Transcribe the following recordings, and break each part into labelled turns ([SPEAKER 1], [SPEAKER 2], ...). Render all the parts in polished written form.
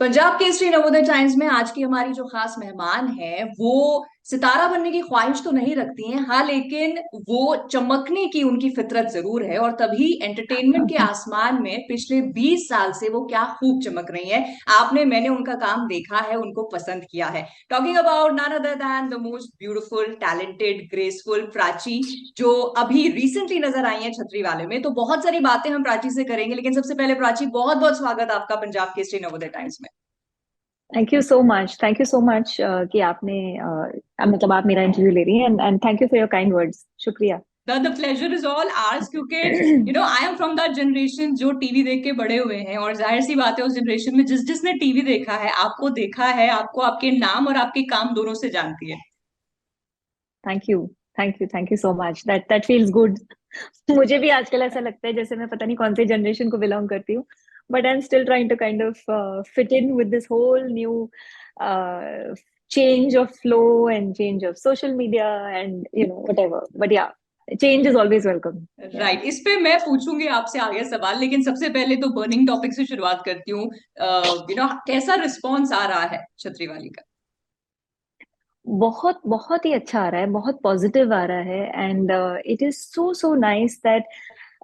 [SPEAKER 1] Punjab Kesari Navodaya Times में आज की हमारी जो खास मेहमान है वो सितारा बनने की ख्वाहिश तो नहीं रखती हैं, हाँ, लेकिन वो चमकने की उनकी फितरत जरूर है और तभी एंटरटेनमेंट के आसमान में पिछले 20 साल से वो क्या खूब चमक रही हैं। आपने मैंने उनका काम देखा है, उनको पसंद किया है। Talking about none other than the most beautiful, talented, graceful Prachi, जो अभी रिसेंटली नजर आई है छतरी वाले में। तो बहुत सारी बातें हम प्राची से करेंगे, लेकिन सबसे पहले प्राची, बहुत बहुत स्वागत आपका पंजाब केसरी नवोदय टाइम्स में।
[SPEAKER 2] थैंक यू सो मच कि आपने मतलब आप मेरा इंटरव्यू ले रही हैं and thank you for your kind words. शुक्रिया।
[SPEAKER 1] The pleasure is all ours, क्योंकि I am from that generation जो टीवी देख के बड़े हुए हैं, और जाहिर सी बात है उस जनरेशन में जिसने टीवी देखा है, आपको देखा है, आपको आपके नाम और आपके काम दोनों से जानती है।
[SPEAKER 2] Thank you thank you so much. That feels good. मुझे भी आजकल ऐसा लगता है जैसे मैं पता नहीं कौन सी जनरेशन को बिलोंग करती हूँ, but I am still trying to kind of fit in with this whole new change of flow and change of social media and whatever, but yeah, change is always welcome. Yeah.
[SPEAKER 1] Right, इस पे मैं पूछूंगी आपसे आगे सवाल, लेकिन सबसे पहले तो बर्निंग टॉपिक से शुरुआत करती हूँ। कैसा रिस्पॉन्स आ रहा है छतरी वाली का?
[SPEAKER 2] बहुत बहुत ही अच्छा आ रहा है, बहुत पॉजिटिव आ रहा है and it is so so nice that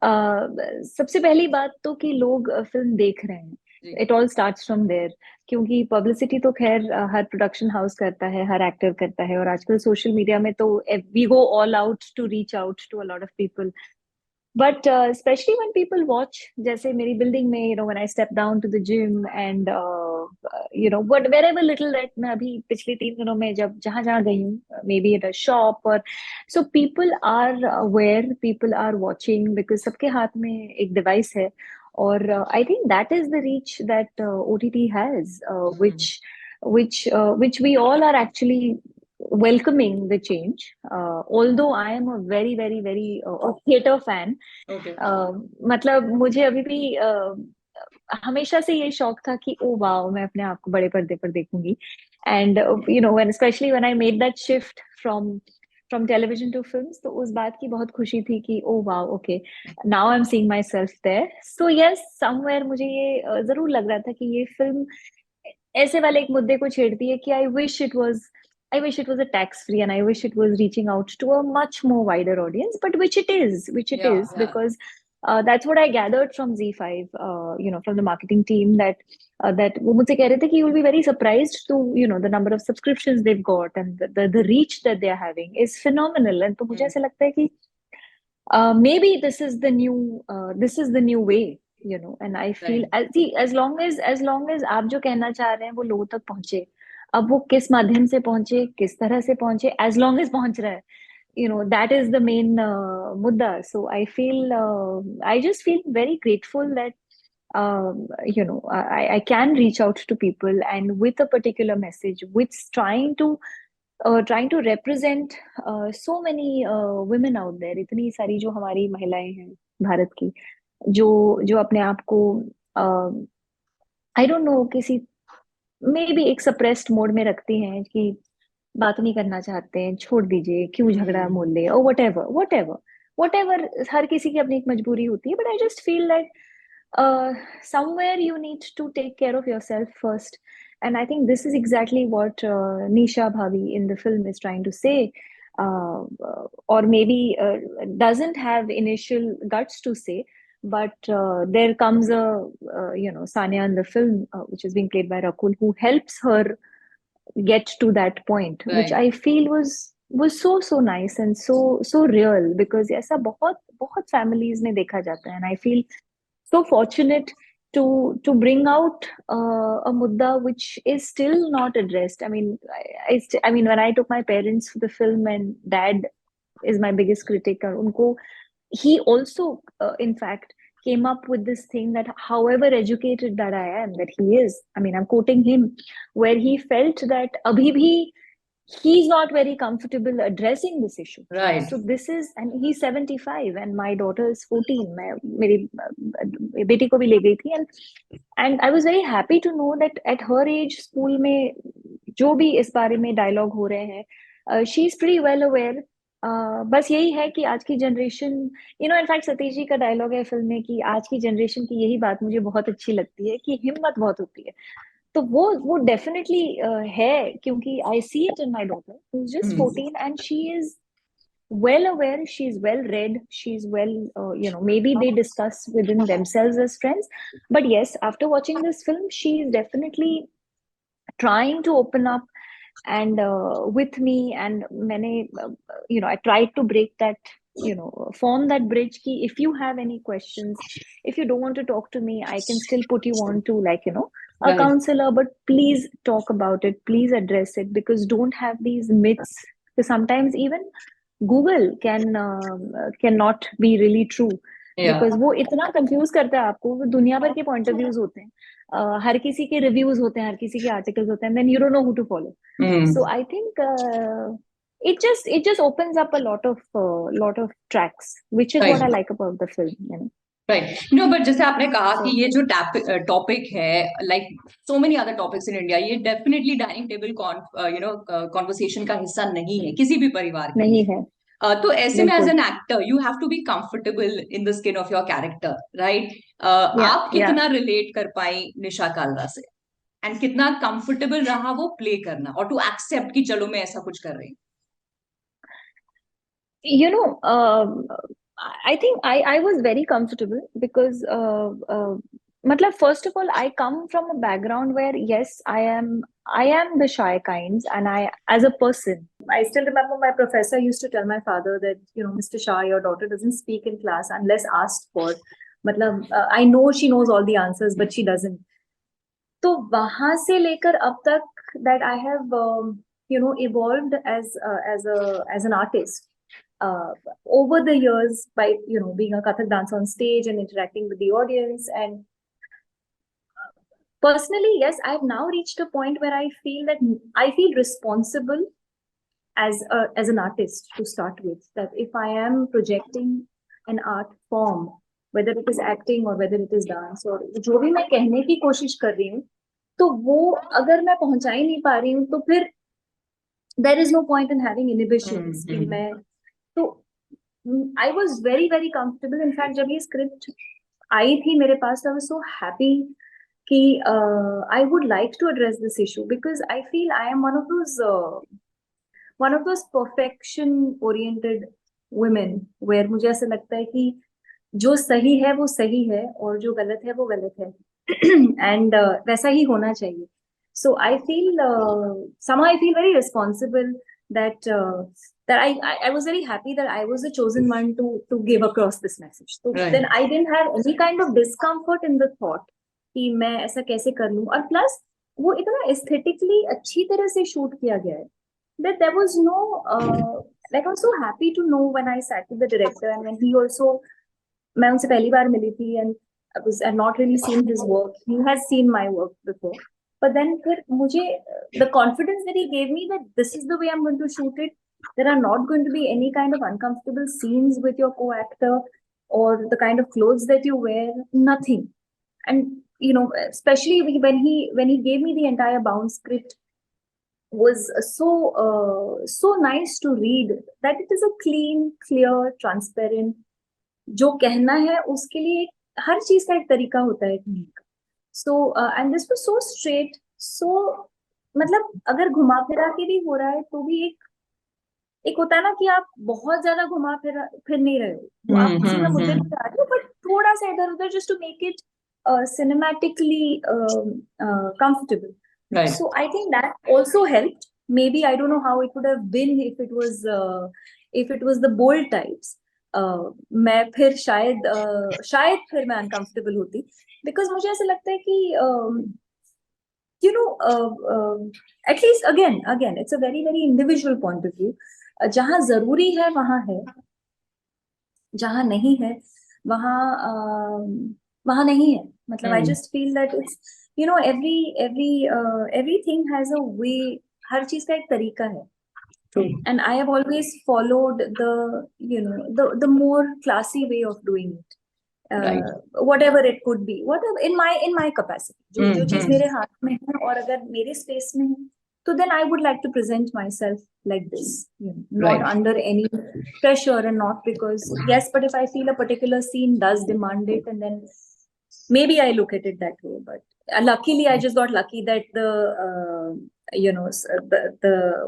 [SPEAKER 2] सबसे पहली बात तो कि लोग फिल्म देख रहे हैं।
[SPEAKER 1] जी।
[SPEAKER 2] It all starts from there, क्योंकि पब्लिसिटी तो खैर हर प्रोडक्शन हाउस करता है, हर एक्टर करता है, और आजकल सोशल मीडिया में तो we go all out to reach out to a lot of people. But especially when people watch, जैसे मेरी बिल्डिंग में, when I step down to the gym and what wherever little that मैं अभी पिछले 3 दिनों में जब जहां जहां गई हूँ, maybe at a shop, or so people are aware, people are watching because सबके हाथ में एक डिवाइस है। और I think that is the reach that OTT has, which we all are actually welcoming the change. Although I am a very very very theater fan,
[SPEAKER 1] okay.
[SPEAKER 2] मतलब मुझे अभी भी हमेशा से ये शौक था कि ओ वाओ, मैं अपने आप को बड़े पर्दे पर देखूंगी। And when specially when I made that shift from from television to films, तो उस बात की बहुत खुशी थी कि oh wow, okay, now I am seeing myself there. So yes, somewhere मुझे ये जरूर लग रहा था कि ये फिल्म ऐसे वाले एक मुद्दे को छेड़ती है कि I wish it was a tax free, and I wish it was reaching out to a much more wider audience, but which it
[SPEAKER 1] या
[SPEAKER 2] is, because that's what I gathered from Z5, from the marketing team, that वो मुझसे कह रहे थे कि you will be very surprised to the number of subscriptions they've got, and the reach that they are having is phenomenal. And तो मुझे ऐसा लगता है कि maybe this is the new way, and I feel,
[SPEAKER 1] right.
[SPEAKER 2] as long as आप जो कहना चाह रहे हैं वो लोगों तक पहुंचे, अब वो किस माध्यम से पहुंचे, किस तरह से पहुंचे, as long as पहुंच रहा है, that is the main मुद्दा. So I just feel very grateful that I can reach out to people and with a particular message, which trying to represent so many women out there, इतनी सारी जो हमारी महिलाएं हैं भारत की, जो जो अपने आप को आई डोंट नो किसी मे बी एक सप्रेस्ड मोड में रखती हैं कि बात नहीं करना चाहते हैं, छोड़ दीजिए, क्यों झगड़ा मोल ले, और वट एवर हर किसी की अपनी एक मजबूरी होती है, but I just feel like somewhere you need to take care of yourself first. And I think this is exactly what Nisha Bhavi in the film is trying to say, or maybe doesn't have initial guts to say, but there comes a Sanya in the film, which is being played by Rakul, who helps her get to that point, which
[SPEAKER 1] right.
[SPEAKER 2] I feel was so so nice and so real, because ऐसा बहुत बहुत families में देखा जाता है, and I feel so fortunate to bring out a mudda which is still not addressed. I mean, I mean, when I took my parents to the film, and dad is my biggest critic, and unko, he also, in fact, came up with this thing that however educated that I am, that he is, I mean, I'm quoting him, where he felt that abhi bhi he's not very comfortable addressing this issue.
[SPEAKER 1] Right.
[SPEAKER 2] So this is, and he's 75 and my daughter is 14. मैं मेरी बेटी को भी ले गई थी, and I was very happy to know that at her age school में जो भी इस बारे में डायलॉग हो रहे हैं, she is pretty well aware. बस यही है कि आज की जनरेशन, इनफैक्ट सतीश जी का डायलॉग है फिल्म में कि आज की जनरेशन की यही बात मुझे बहुत अच्छी लगती है कि हिम्मत बहुत होती है। तो वो डेफिनेटली है, क्योंकि I see it in my daughter who is just
[SPEAKER 1] hmm
[SPEAKER 2] 14 and she is well aware, she's well read, she's well, maybe they discuss within themselves as friends, but yes, after watching this film she is definitely trying to open up and with me, and मैंने I tried to break that, form that bridge ki if you have any questions, if you don't want to talk to me, I can still put you on to, like, a
[SPEAKER 1] right
[SPEAKER 2] counselor, but please talk about it, please address it, because don't have these myths, because sometimes even Google cannot be really true,
[SPEAKER 1] या
[SPEAKER 2] because वो इतना confuse करता है आपको, वो दुनिया भर के पॉइंट ऑफ व्यूज होते हैं, हर किसी के रिव्यूज होते हैं, हर किसी के आर्टिकल्स होते हैं, then you don't know who to follow. So I think it just opens up a lot of tracks, which is what I
[SPEAKER 1] right
[SPEAKER 2] like about the film.
[SPEAKER 1] Right no but जैसे आपने कहा कि
[SPEAKER 2] So
[SPEAKER 1] ये जो topic है like so many other topics in India, ये definitely dining table conversation का हिस्सा नहीं है किसी भी परिवार के
[SPEAKER 2] नहीं
[SPEAKER 1] लिए.
[SPEAKER 2] है,
[SPEAKER 1] तो ऐसे में एज
[SPEAKER 2] बिल्कुल.
[SPEAKER 1] An actor you have to be comfortable in the skin of your character, right?
[SPEAKER 2] या
[SPEAKER 1] आप
[SPEAKER 2] या
[SPEAKER 1] कितना रिलेट कर पाई निशा कालरा से एंड कितना कंफर्टेबल रहा वो प्ले करना और टू एक्सेप्ट कि चलो मैं ऐसा कुछ कर रही
[SPEAKER 2] you know I think I was very comfortable because matlab, first of all, I come from a background where, yes, I am the shy kinds, and I, as a person, I still remember my professor used to tell my father that, Mr. Shah, your daughter doesn't speak in class unless asked for. Matlab, I know she knows all the answers, but she doesn't. तो वहां से लेकर अब तक that I have evolved as an artist over the years by being a Kathak dancer on stage and interacting with the audience. And personally, yes, I've now reached a point where I feel responsible as an artist to start with, that if I am projecting an art form, whether it is acting or whether it is dance, और जो भी मैं कहने की कोशिश कर रही हूँ, तो वो अगर मैं पहुंचा ही नहीं पा रही हूँ, तो फिर there is no point in having inhibitions कि मैं, तो I was very very comfortable. In fact, जब ये स्क्रिप्ट आई थी मेरे पास, I was so happy कि I would like to address this issue, because I feel I am one of those perfection oriented women where मुझे ऐसा लगता है कि जो सही है वो सही है और जो गलत है वो गलत है. एंड वैसा ही होना चाहिए. So I feel somehow I feel very responsible that I was very happy that I was the chosen one to give across this message. So
[SPEAKER 1] right.
[SPEAKER 2] then I didn't have any kind of discomfort in the thought कि मैं ऐसा कैसे कर लूं, और plus वो इतना aesthetically अच्छी तरह से शूट किया गया है that there was no like, I was so happy to know when I sat with the director and when he also, मैं उनसे पहली बार मिली थी and I've not really seen his work. He has seen my work before. But then फिर मुझे the confidence that he gave me that this is the way I'm going to shoot it. There are not going to be any kind of uncomfortable scenes with your co-actor or the kind of clothes that you wear. Nothing. And especially when he gave me the entire bound script, was so nice to read, that it is a clean, clear, transparent. जो कहना है उसके लिए हर चीज का एक तरीका होता है कहने का. So and this was so straight, so मतलब अगर घुमा फिरा के भी हो रहा है तो भी एक होता है ना कि आप बहुत ज्यादा घुमा फिर नहीं रहे हो, आप उसी में मुद्दे पे आ रहे हो, बट थोड़ा सा इधर उधर, just to make it cinematically comfortable. Right. So I think that also helped. Maybe I don't know how it would have been if it was the bold types. मैं फिर शायद फिर मैं uncomfortable होती, because मुझे ऐसा लगता है कि at least again it's a very very individual point of view. जहाँ जरूरी है वहाँ है, जहाँ नहीं है वहाँ नहीं है. मतलब I just feel that it's everything has a way. हर चीज का एक तरीका है. True. And I have always followed the more classy way of doing it. Right. Whatever it could be, whatever in my capacity. जो चीज मेरे हाथ में है और अगर मेरे space में है, so then I would like to present myself like this, not right. under any pressure, and not because, yes, but if I feel a particular scene does demand it, and then maybe I look at it that way. But Luckily I just got lucky that the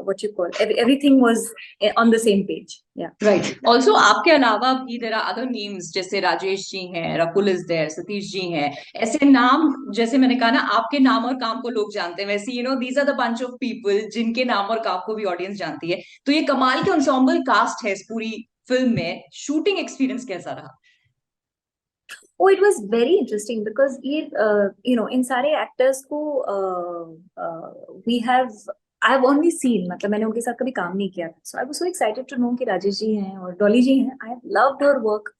[SPEAKER 2] what you call everything was on the same page. Yeah.
[SPEAKER 1] Right also आपके अलावा भी there are other names, जैसे राजेश जी हैं, Rakul is there, Satish ji हैं, ऐसे नाम, जैसे मैंने कहा ना आपके नाम और काम को लोग जानते हैं, वैसे these are the bunch of people जिनके नाम और काम को भी ऑडियंस जानती है। तो ये कमाल के ensemble कास्ट है इस पूरी फिल्म में। शूटिंग एक्सपीरियंस कैसा रहा?
[SPEAKER 2] Oh, it was very interesting because ये इन सारे एक्टर्स को we have I have only seen, मतलब मैंने उनके साथ कभी काम नहीं किया था, so I was so excited to know कि राजेश जी हैं और डॉली जी हैं. I have loved her work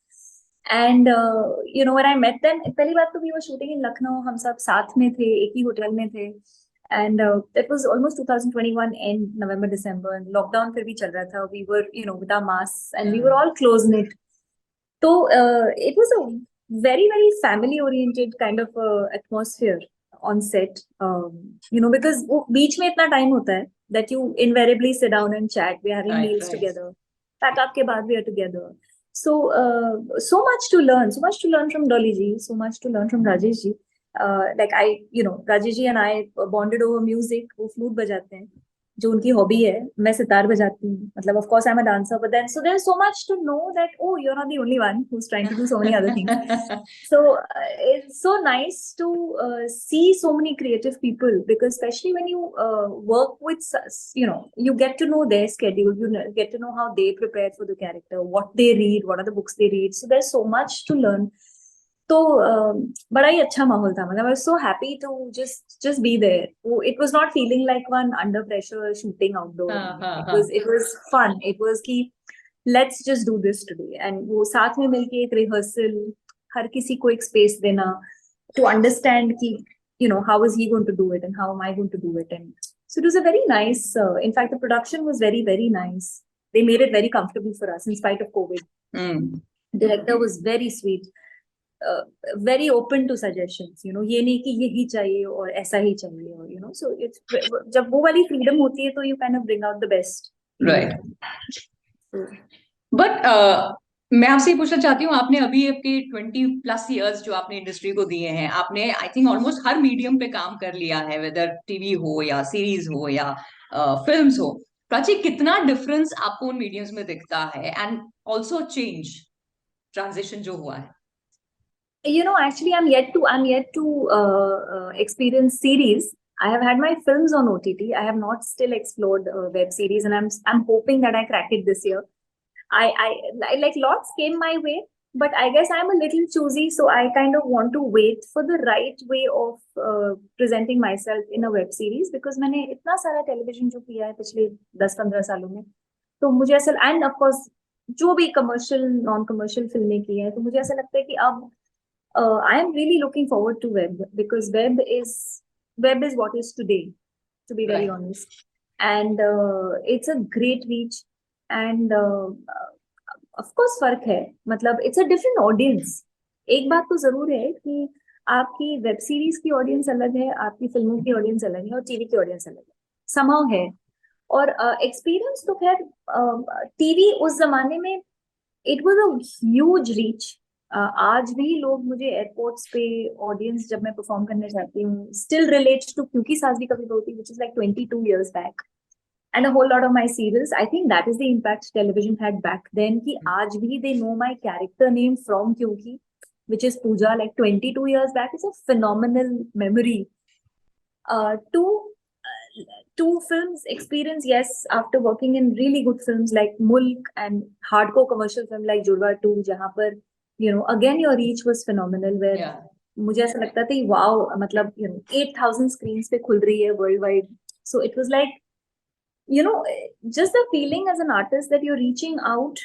[SPEAKER 2] and when I met them, पहली बात तो we were shooting in Lucknow, हम सब साथ में थे, एक ही होटल में थे, and that was almost 2021 end November December and lockdown फिर भी चल रहा था. We were with our masks and we were all close knit. So it was a very very family oriented kind of atmosphere on set, because वो बीच में इतना time होता है that you invariably sit down and chat. We are having
[SPEAKER 1] right
[SPEAKER 2] meals
[SPEAKER 1] right.
[SPEAKER 2] together, pack up के बाद we are together. So so much to learn, so much to learn from Dolly ji, so much to learn from Rajesh ji. Like I Rajesh ji and I bonded over music. वो flute बजाते हैं जो उनकी hobby है, मैं सितार बजाती हूँ, मतलब of course I am a dancer, but then so there is so much to know that you are not the only one who is trying to do so many other things. So it's so nice to see so many creative people, because especially when you work with you get to know their schedule, get to know how they prepare for the character, what they read, what are the books they read, so there's so much to learn. तो बड़ा ही अच्छा माहौल था, मतलब I was so happy to just be there. It was not feeling like one under pressure shooting outdoor.
[SPEAKER 1] हाँ हाँ हाँ।
[SPEAKER 2] It was fun. It was कि let's just do this today, and वो साथ में मिलके एक रिहर्सल, हर किसी को एक स्पेस देना टू अंडरस्टैंड कि how is he going to do it and how am I going to do it. And so it was a very nice, in fact the production was very very nice. They made it very comfortable for us in spite of COVID. Director was very sweet, very open to suggestions. ये नहीं कि यही चाहिए और ऐसा ही चाहिए, और so it's जब वो वाली freedom होती है तो you kind of bring out the best.
[SPEAKER 1] Right. But मैं आपसे ये पूछना चाहती हूँ, आपने अभी आपके 20+ इयर्स जो आपने इंडस्ट्री को दिए हैं, आपने I think almost her medium पे काम कर लिया है, वेदर टीवी हो या सीरीज हो या फिल्म्स हो। प्राची, कितना डिफरेंस आपको उन मीडियम्स में दिखता है, एंड ऑल्सो चेंज, ट्रांजिशन जो हुआ है?
[SPEAKER 2] Actually I'm yet to experience series. I have had my films on OTT. I have not still explored web series, and I'm hoping that I crack it this year. I like lots came my way, but I guess I'm a little choosy, so I kind of want to wait for the right way of presenting myself in a web series, because मैंने इतना सारा television जो किया है पिछले 10-15 सालों में, तो मुझे ऐसा, एंड ऑफ कोर्स जो भी कमर्शियल नॉन कमर्शियल फिल्में की है, तो मुझे ऐसा लगता है कि अब I am really looking forward to web, because web is what is today, to be very
[SPEAKER 1] right
[SPEAKER 2] honest. And it's a great reach, and of course फर्क है, मतलब it's a different audience. एक बात तो जरूर है कि आपकी वेब सीरीज की ऑडियंस अलग है, आपकी फिल्मों की ऑडियंस अलग है, और टीवी की ऑडियंस अलग है, समाव है. और एक्सपीरियंस तो खैर टीवी उस जमाने में it was a huge reach. आज भी लोग मुझे एयरपोर्ट्स पे, ऑडियंस जब मैं परफॉर्म करने जाती हूँ, स्टिल रिलेट्स टू क्योंकि सास भी कभी होती, which is like 22 years back, and a whole lot of my serials. I think that is the impact television had back then, कि आज भी they know my character name from क्योंकि, which is Pooja, like 22 years back. It's a phenomenal memory. Two films experience, yes, after working in really good films like Mulk and hardcore commercial film like Jurwa 2, जहाँ पर again your reach was phenomenal, where
[SPEAKER 1] या
[SPEAKER 2] मुझे ऐसा लगता था wow, मतलब 8,000 screens पे खुल रही है worldwide. So it was like just the feeling as an artist that you're reaching out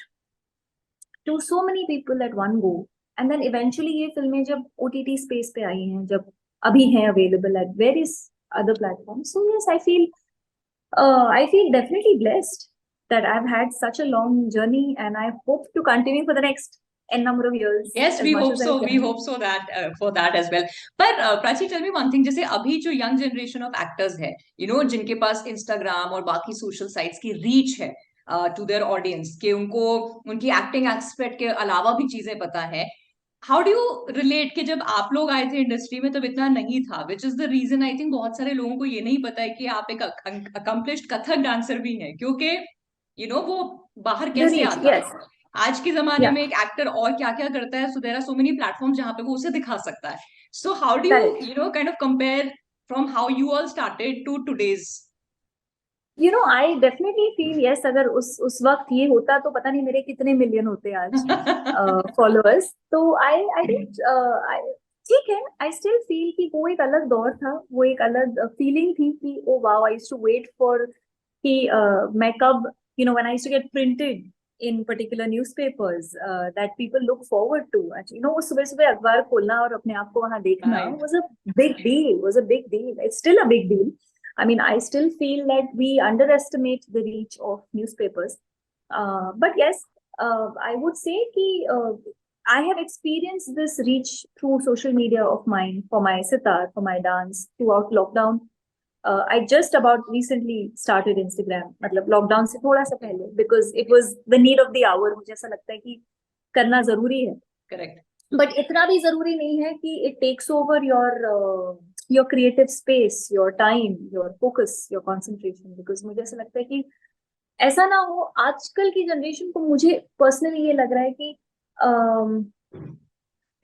[SPEAKER 2] to so many people at one go. And then eventually ये फिल्में जब OTT space पे आई हैं, जब अभी हैं available at various other platforms, so yes, I feel definitely blessed that I've had such a long journey, and I hope to continue for the next n number of years.
[SPEAKER 1] Yes,
[SPEAKER 2] as
[SPEAKER 1] we
[SPEAKER 2] much
[SPEAKER 1] hope
[SPEAKER 2] as I
[SPEAKER 1] so. We
[SPEAKER 2] can.
[SPEAKER 1] hope so that for that as well. पर Prachi, tell me one thing, जैसे अभी जो young generation of actors है, जिनके पास Instagram और बाकी social sites की reach है टू देयर ऑडियंस, कि उनको उनकी एक्टिंग एस्पेक्ट के अलावा भी चीजें पता है, हाउ डू यू रिलेट कि जब आप लोग आए थे इंडस्ट्री में तब इतना नहीं था, which is the reason I think बहुत सारे लोगों को ये नहीं पता है कि आप एक अकम्पलिश्ड कथक डांसर भी हैं, क्योंकि वो बाहर
[SPEAKER 2] The
[SPEAKER 1] कैसे
[SPEAKER 2] reach,
[SPEAKER 1] आता है?
[SPEAKER 2] yes,
[SPEAKER 1] आज के जमाने
[SPEAKER 2] yeah,
[SPEAKER 1] में एक एक्टर और क्या क्या करता है, so there are so many platform जहां पे वो उसे दिखा सकता है. So how do you
[SPEAKER 2] correct.
[SPEAKER 1] Kind of compare from how you all started to today's?
[SPEAKER 2] I definitely feel yes, अगर उस वक्त ये होता तो पता नहीं मेरे कितने मिलियन होते आज फॉलोअर्स. तो आई थिंक ठीक है. आई स्टिल फील कि वो एक अलग दौर था, वो एक अलग फीलिंग थी कि oh wow, I used to wait for कि मैं कब, when I used to get printed in particular newspapers that people look forward to. वो सुबह सुबह अखबार खोलना और अपने आप को वहां देखना
[SPEAKER 1] right.
[SPEAKER 2] was a big deal, was a big deal. It's still a big deal. I mean, I still feel that we underestimate the reach of newspapers. But yes, I would say that I have experienced this reach through social media of mine for my sitar, for my dance throughout lockdown. I just about recently started Instagram, मतलब lockdown से थोड़ा सा पहले, because it was the need of the hour. मुझे ऐसा लगता है कि करना जरूरी है.
[SPEAKER 1] करेक्ट.
[SPEAKER 2] बट इतना भी जरूरी नहीं है कि it takes over your creative space, your time, your focus, your concentration. Because मुझे ऐसा लगता है कि ऐसा ना हो. आजकल की जनरेशन को मुझे पर्सनली ये लग रहा है कि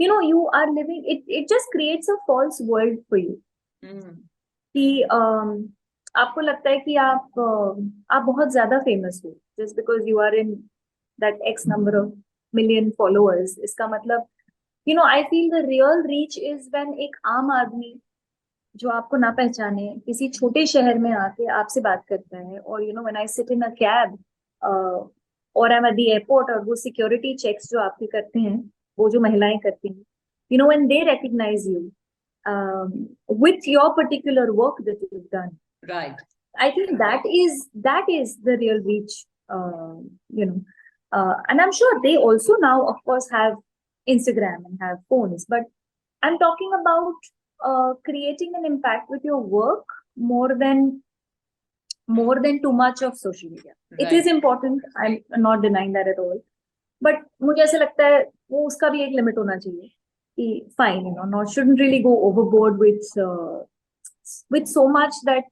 [SPEAKER 2] you are living, it just creates a false world for you. कि आपको लगता है कि आप बहुत ज्यादा फेमस हो just because you are in that X number of million followers. इसका मतलब I feel the real reach is when एक आम आदमी जो आपको ना पहचाने किसी छोटे शहर में आके आपसे बात करता है, और when I sit in a cab और I'm at the airport, और वो सिक्योरिटी चेक्स जो आपके करते हैं, वो जो महिलाएं करती हैं, when they recognize you with your particular work that you've done.
[SPEAKER 1] Right.
[SPEAKER 2] I think that is the real reach. And I'm sure they also now, of course, have Instagram and have phones. But I'm talking about creating an impact with your work more than too much of social media. It is
[SPEAKER 1] right.
[SPEAKER 2] important. I'm not denying that at all. But मुझे ऐसा लगता है वो उसका भी एक limit होना चाहिए कि fine, not shouldn't really go overboard with so much that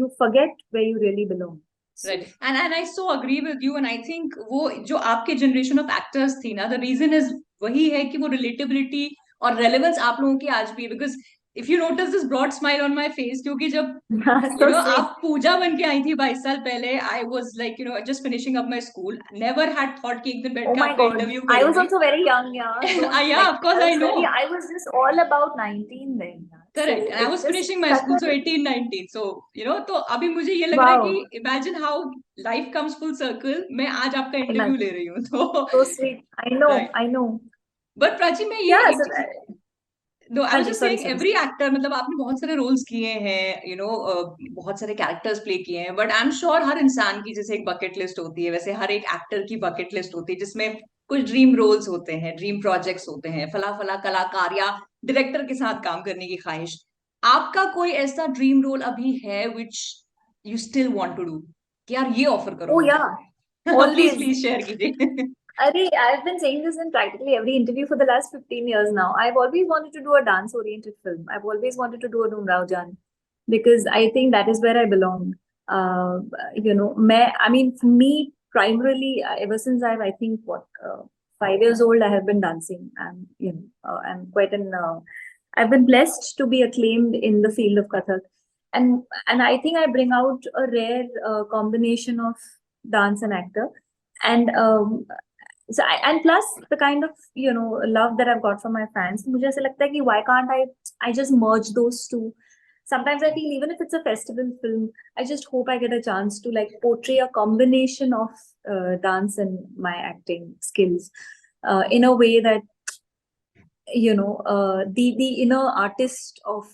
[SPEAKER 2] you forget where you really belong.
[SPEAKER 1] Right. And I so agree with you. And I think वो जो आपके जनरेशन ऑफ एक्टर्स थी ना, द रीजन इज वही है कि वो relatability और रेलेवेंस आप लोगों की आज भी है. Because if you notice this broad smile on my face, क्योंकि जब
[SPEAKER 2] So sweet.
[SPEAKER 1] आप पूजा बन के आई थी 22 साल पहले, I was like just finishing up my school, never had thought कि एक दिन बैठ
[SPEAKER 2] Oh
[SPEAKER 1] के
[SPEAKER 2] my
[SPEAKER 1] आपका
[SPEAKER 2] God.
[SPEAKER 1] इंटरव्यू
[SPEAKER 2] I was
[SPEAKER 1] करूंगी.
[SPEAKER 2] also very young, yeah. Don't
[SPEAKER 1] या
[SPEAKER 2] like,
[SPEAKER 1] of course I know.
[SPEAKER 2] I was just all about 19 then. Yeah.
[SPEAKER 1] Correct.
[SPEAKER 2] So
[SPEAKER 1] I
[SPEAKER 2] it's
[SPEAKER 1] was
[SPEAKER 2] just
[SPEAKER 1] finishing my
[SPEAKER 2] such
[SPEAKER 1] school,
[SPEAKER 2] a,
[SPEAKER 1] सो 18 19. सो तो अभी मुझे ये लग रहा है
[SPEAKER 2] wow.
[SPEAKER 1] कि imagine how life comes full circle, मैं आज आपका इंटरव्यू ले
[SPEAKER 2] Imagine.
[SPEAKER 1] रही हूँ तो.
[SPEAKER 2] So sweet. I know,
[SPEAKER 1] right.
[SPEAKER 2] I know.
[SPEAKER 1] But Prachi, मैं ये
[SPEAKER 2] Yeah,
[SPEAKER 1] एक
[SPEAKER 2] so
[SPEAKER 1] चीज,
[SPEAKER 2] that,
[SPEAKER 1] नो आई
[SPEAKER 2] हाँ
[SPEAKER 1] वाज
[SPEAKER 2] जी,
[SPEAKER 1] just
[SPEAKER 2] sorry,
[SPEAKER 1] saying
[SPEAKER 2] sorry.
[SPEAKER 1] Every actor, मतलब आपने बहुत सारे रोल्स किए हैं, बहुत सारे कैरेक्टर्स प्ले किए हैं, बट आई एम श्योर हर इंसान की जैसे एक बकेट लिस्ट होती है, वैसे हर एक एक्टर की बकेट लिस्ट होती है, जिसमें कुछ ड्रीम रोल्स होते हैं, ड्रीम प्रोजेक्ट्स होते हैं, फला फला कलाकार या डायरेक्टर के साथ काम करने की ख्वाहिश. आपका कोई ऐसा ड्रीम रोल अभी है which you still want to do, कि यार ये ऑफर करो
[SPEAKER 2] Oh
[SPEAKER 1] मुझे?
[SPEAKER 2] yeah,
[SPEAKER 1] please
[SPEAKER 2] always.
[SPEAKER 1] Please share कीजिए.
[SPEAKER 2] I've been saying this in practically every interview for the last 15 years now. I've always wanted to do a dance-oriented film. I've always wanted to do a Numrao Jan because I think that is where I belong. I mean, for me, primarily, ever since I think, 5 years old, I have been dancing. And, I'm quite I've been blessed to be acclaimed in the field of Kathak. And I think I bring out a rare combination of dance and actor. And and plus the kind of love that I've got from my fans, मुझे ऐसा लगता है कि why can't I just merge those two. Sometimes I feel even if it's a festival film, I just hope I get a chance to like portray a combination of dance and my acting skills in a way that the inner artist of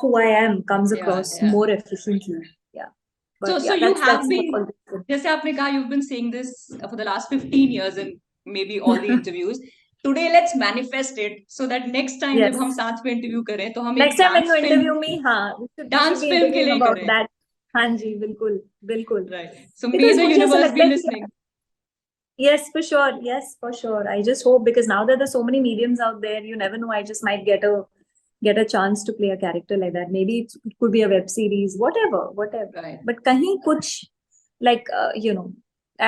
[SPEAKER 2] who I am comes
[SPEAKER 1] या
[SPEAKER 2] across
[SPEAKER 1] या.
[SPEAKER 2] more efficiently. Yeah,
[SPEAKER 1] So,
[SPEAKER 2] but
[SPEAKER 1] so
[SPEAKER 2] yeah,
[SPEAKER 1] you have
[SPEAKER 2] that's
[SPEAKER 1] been,
[SPEAKER 2] all.
[SPEAKER 1] जैसे आपने कहा, you've been saying this for the last 15 years and maybe all the interviews. Today, let's manifest it so that next time जब
[SPEAKER 2] Yes.
[SPEAKER 1] हम साथ में interview करें तो हम एक
[SPEAKER 2] next time when
[SPEAKER 1] dance
[SPEAKER 2] you
[SPEAKER 1] film,
[SPEAKER 2] interview me, हाँ, we should
[SPEAKER 1] dance
[SPEAKER 2] be
[SPEAKER 1] film के
[SPEAKER 2] interviewing
[SPEAKER 1] लिए
[SPEAKER 2] about
[SPEAKER 1] करें.
[SPEAKER 2] that. हाँ जी, बिल्कुल बिल्कुल.
[SPEAKER 1] Right. So may
[SPEAKER 2] because
[SPEAKER 1] the
[SPEAKER 2] मुझे ऐसा
[SPEAKER 1] यूनिवर्स
[SPEAKER 2] लगता
[SPEAKER 1] बी
[SPEAKER 2] है कि
[SPEAKER 1] listening.
[SPEAKER 2] Yes, for sure. Yes, for sure. I just hope, because now that there's so many mediums out there, you never know. I just might get a chance to play a character like that. Maybe it could be a web series, whatever.
[SPEAKER 1] Right.
[SPEAKER 2] But kahin kuch, like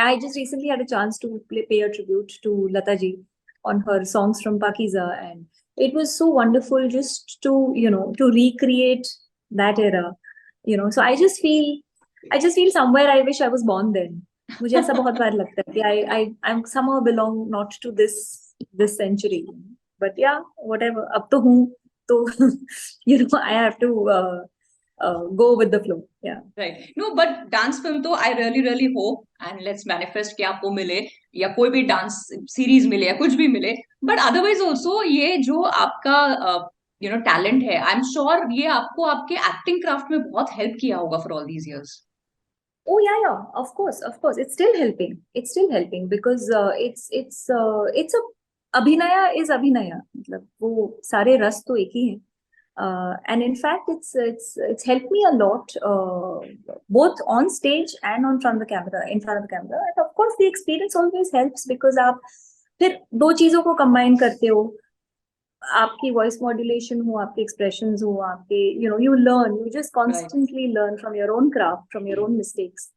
[SPEAKER 2] I just recently had a chance to pay a tribute to Lata ji on her songs from Pakiza, and it was so wonderful just to to recreate that era. So I just feel somewhere I wish I was born then. मुझे ऐसा बहुत बार लगता है कि I somehow belong not to this century, but yeah, whatever, अब तो हूँ, तो I have to go with the flow. Yeah.
[SPEAKER 1] Right no but dance film तो I really really hope and let's manifest कि आपको मिले या कोई भी डांस सीरीज मिले या कुछ भी मिले. बट अदरवाइज ऑल्सो ये जो आपका टैलेंट है, आई एम श्योर ये आपको आपके एक्टिंग क्राफ्ट में बहुत हेल्प किया होगा for all these years.
[SPEAKER 2] Oh yeah, yeah. Of course. It's still helping. It's still helping because it's a अभिनया is अभिनया. मतलब वो सारे रस तो एक ही हैं. And in fact, it's helped me a lot, both on stage and on front of the camera, in front of the camera. And of course, the experience always helps because आप फिर दो चीजों को combine करते हो. आपकी voice modulation हो, आपके एक्सप्रेशंस हो, आपके you learn, you just
[SPEAKER 1] right.
[SPEAKER 2] Constantly learn from your own craft, from your own mistakes,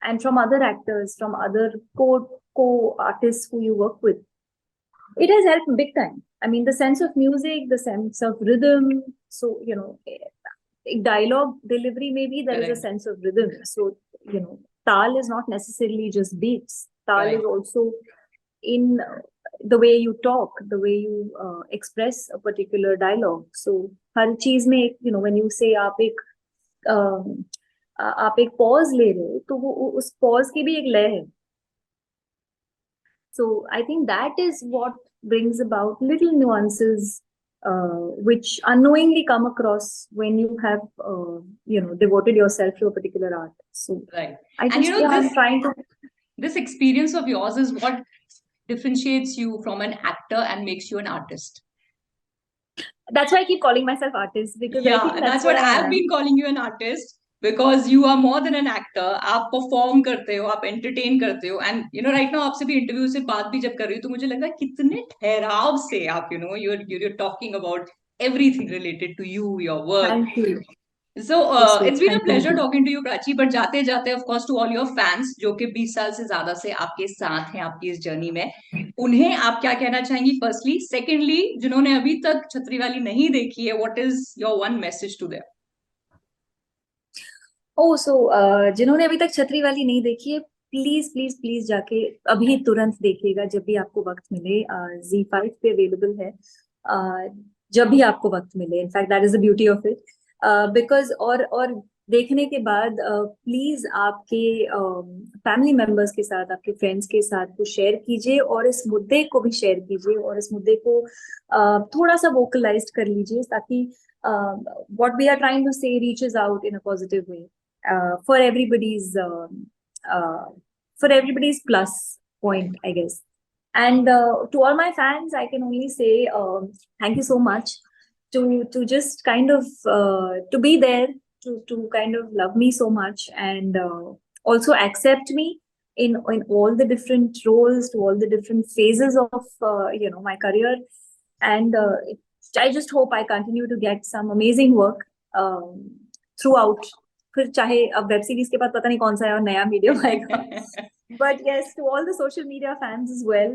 [SPEAKER 2] and from other actors, from other co artist who you work with. It has helped big time. I mean, the sense of music, the sense of rhythm. So, dialogue delivery, maybe there is a
[SPEAKER 1] Correct.
[SPEAKER 2] sense of rhythm. So, tal is not necessarily just beats. Tal
[SPEAKER 1] Right.
[SPEAKER 2] is also in the way you talk, the way you express a particular dialogue. So, हर चीज में when you say आप एक pause ले रहे हो, तो वो उस pause की भी एक लय है. So I think that is what brings about little nuances, which unknowingly come across when you have, devoted yourself to a particular art. So
[SPEAKER 1] Right.
[SPEAKER 2] I
[SPEAKER 1] And
[SPEAKER 2] just, yeah, I'm trying to.
[SPEAKER 1] this experience of yours is what differentiates you from an actor and makes you an artist.
[SPEAKER 2] That's why I keep calling myself artist, because I
[SPEAKER 1] Yeah,
[SPEAKER 2] think
[SPEAKER 1] and
[SPEAKER 2] that's
[SPEAKER 1] that's
[SPEAKER 2] what
[SPEAKER 1] what
[SPEAKER 2] I
[SPEAKER 1] I've
[SPEAKER 2] am.
[SPEAKER 1] been calling you an artist because you are more than an actor. आप perform करते हो, आप entertain करते हो, and right now आपसे भी interview से बात भी जब कर रही हूँ तो मुझे लगा कितने ठहराव से आप you're talking about everything related to you, your work.
[SPEAKER 2] Thank you.
[SPEAKER 1] So
[SPEAKER 2] So sweet.
[SPEAKER 1] it's been a
[SPEAKER 2] Thank
[SPEAKER 1] pleasure
[SPEAKER 2] you.
[SPEAKER 1] talking to you, Prachi. But जाते जाते of course to all your fans जो कि 20 साल से ज्यादा से आपके साथ हैं आपकी इस जर्नी में, उन्हें आप क्या कहना चाहेंगी फर्स्टली? सेकेंडली, जिन्होंने अभी तक छतरी नहीं देखी है, what is your one message to them?
[SPEAKER 2] ओ सो जिन्होंने अभी तक छतरी वाली नहीं देखी है, प्लीज प्लीज प्लीज जाके अभी तुरंत देखिएगा, जब भी आपको वक्त मिले. Z5 पे अवेलेबल है. जब भी आपको वक्त मिले, in fact that is the beauty of it. Because और देखने के बाद प्लीज आपके फैमिली मेंबर्स के साथ, आपके फ्रेंड्स के साथ को शेयर कीजिए, और इस मुद्दे को भी शेयर कीजिए, और इस मुद्दे को थोड़ा सा वोकलाइज कर लीजिए, ताकि what we are trying to say reaches out in a positive way, for everybody's plus point, I guess. And to all my fans, I can only say thank you so much to just kind of to be there, to kind of love me so much, and also accept me in all the different roles, to all the different phases of my career. And I just hope I continue to get some amazing work throughout. फिर चाहे अब web series के बाद पता नहीं कौन सा और नया मीडियम आएगा. But yes, to all the social media fans as well,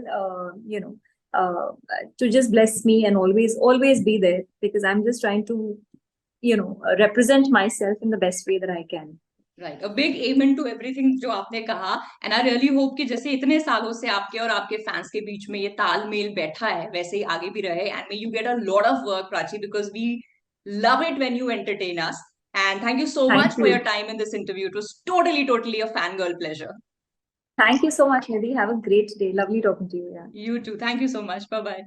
[SPEAKER 2] to just bless me and always be there, because I'm just trying to represent myself in the best way that I can.
[SPEAKER 1] Right, a big amen to everything जो आपने कहा. And I really hope कि जैसे इतने सालों से आपके और आपके फैंस के बीच में ये तालमेल बैठा है, वैसे ही आगे भी रहे. And may you get a lot of work, Prachi, because we love it when you entertain us. And thank you so much
[SPEAKER 2] Thank
[SPEAKER 1] for
[SPEAKER 2] you.
[SPEAKER 1] your time in this interview. It was totally a fangirl pleasure.
[SPEAKER 2] Thank you so much, Nidhi. Have a great day. Lovely talking to you. Yeah.
[SPEAKER 1] You too. Thank you so much. Bye bye.